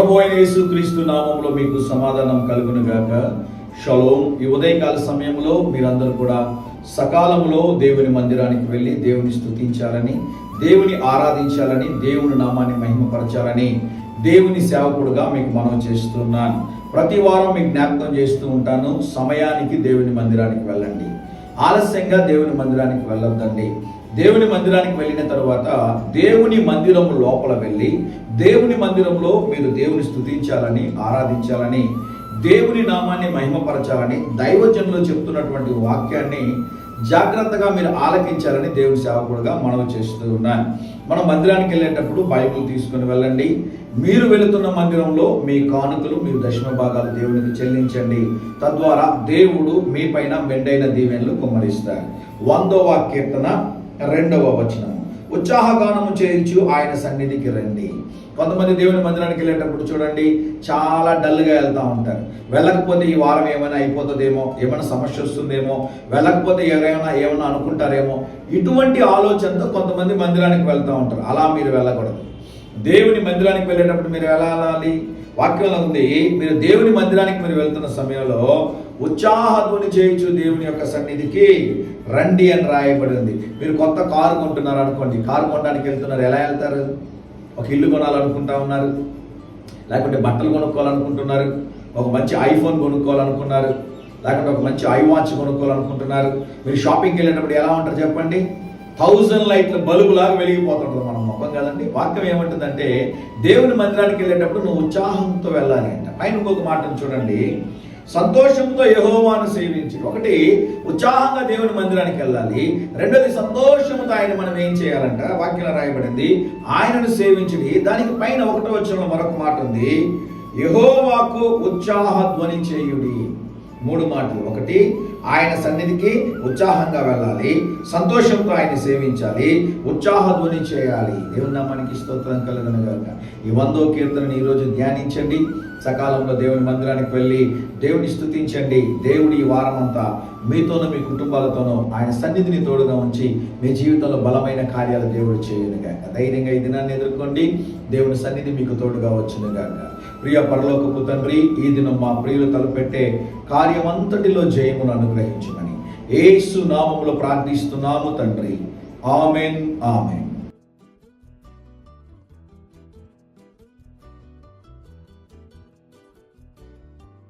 ప్రభు అయిన యేసుక్రీస్తు నామములో మీకు సమాధానం కలుగును గాక. షలోమ్. ఈ ఉదయకాల సమయంలో మీరందరూ కూడా సకాలంలో దేవుని మందిరానికి వెళ్ళి దేవుని స్తుతించాలని, దేవుని ఆరాధించాలని, దేవుని నామాన్ని మహిమపరచాలని దేవుని సేవకుడుగా మీకు మనవి చేస్తున్నాను. ప్రతి వారం మీకు జ్ఞాపకం చేస్తూ ఉంటాను, సమయానికి దేవుని మందిరానికి వెళ్ళండి. ఆలస్యంగా దేవుని మందిరానికి వెళ్ళొద్దండి. దేవుని మందిరానికి వెళ్ళిన తర్వాత దేవుని మందిరం లోపల వెళ్ళి దేవుని మందిరంలో మీరు దేవుని స్తుతించాలని, ఆరాధించాలని, దేవుని నామాన్ని మహిమపరచాలని దైవజనులు చెప్తున్నటువంటి వాక్యాన్ని జాగ్రత్తగా మీరు ఆలకించాలని దేవుని సేవకుడుగా మనవి చేస్తూ ఉన్నాను. మనం మందిరానికి వెళ్ళేటప్పుడు బైబిల్ తీసుకుని వెళ్ళండి. మీరు వెళుతున్న మందిరంలో మీ కానుకలు, మీ దశమ భాగాలు దేవునికి చెల్లించండి. తద్వారా దేవుడు మీ పైన మెండైన దీవెనలు కుమ్మరిస్తారు. 100వ కీర్తన 2వ వచనం, ఉత్సాహగానము చేయించు ఆయన సన్నిధికి రండి. కొంతమంది దేవుని మందిరానికి వెళ్ళేటప్పుడు చూడండి, చాలా డల్గా వెళ్తూ ఉంటారు. వెళ్ళకపోతే ఈ వారం ఏమైనా అయిపోతుందేమో, ఏమైనా సమస్య వస్తుందేమో, వెళ్ళకపోతే ఏమైనా అనుకుంటారేమో, ఇటువంటి ఆలోచనతో కొంతమంది మందిరానికి వెళ్తూ ఉంటారు. అలా మీరు వెళ్ళకూడదు. దేవుని మందిరానికి వెళ్ళేటప్పుడు మీరు ఎలా వెళ్ళాలి? వాక్యంలో ఉంది, మీరు దేవుని మందిరానికి మీరు వెళ్తున్న సమయంలో ఉత్సాహధ్వని చేయించు దేవుని యొక్క సన్నిధికి రండి అని రాయబడి ఉంది. మీరు కొత్త కారు కొంటున్నారు అనుకోండి, కారు కొనడానికి వెళ్తున్నారు, ఎలా వెళ్తారు? ఒక ఇల్లు కొనాలనుకుంటా ఉన్నారు, లేకుంటే బట్టలు కొనుక్కోవాలనుకుంటున్నారు, ఒక మంచి ఐఫోన్ కొనుక్కోవాలనుకున్నారు, లేకుంటే ఒక మంచి ఐవాచ్ కొనుక్కోవాలనుకుంటున్నారు. మీరు షాపింగ్కి వెళ్ళేటప్పుడు ఎలా ఉంటారు చెప్పండి? 1000 లైట్ల బల్బులాగా వెలిగిపోతుంటుంది మన ముఖం కదండి. వాక్యం ఏమంటుందంటే, దేవుని మందిరానికి వెళ్ళేటప్పుడు నువ్వు ఉత్సాహంతో వెళ్ళాలి అంట. పైన ఇంకొక మాటను చూడండి, సంతోషంతో యెహోవాను సేవించి. ఒకటి, ఉత్సాహంగా దేవుని మందిరానికి వెళ్ళాలి. రెండోది, సంతోషంతో ఆయన మనం ఏం చేయాలంట? వాక్యంలో రాయబడింది, ఆయనను సేవించుడి. దానికి పైన 1వ వచనంలో మరొక మాట ఉంది, యెహోవాకు ఉత్సాహ ధ్వని చేయుడి. 3 మాటలు. ఒకటి, ఆయన సన్నిధికి ఉత్సాహంగా వెళ్ళాలి, సంతోషంతో ఆయన సేవించాలి, ఉత్సాహ ధ్వని చేయాలి. దేవుని నామానికి స్తోత్రం కలుగును గాక. ఈ 100వ కీర్తనని ఈరోజు ధ్యానించండి. సకాలంలో దేవుని మందిరానికి వెళ్ళి దేవుని స్తుతించండి. దేవుడి ఈ వారం అంతా మీతోనూ మీ కుటుంబాలతోనూ ఆయన సన్నిధిని తోడుగా ఉంచి మీ జీవితంలో బలమైన కార్యాలు దేవుడు చేయను గాక. ధైర్యంగా ఈ దినాన్ని ఎదుర్కోండి. దేవుని సన్నిధి మీకు తోడుగా వచ్చును గాక. ప్రియ పరలోకపు తండ్రి, ఈ దినం మా ప్రియులు తలపెట్టే కార్యమంతటిలో జయమును అనుగ్రహించమని యేసు నామములో ప్రార్థిస్తున్నాము తండ్రి. Amen, amen.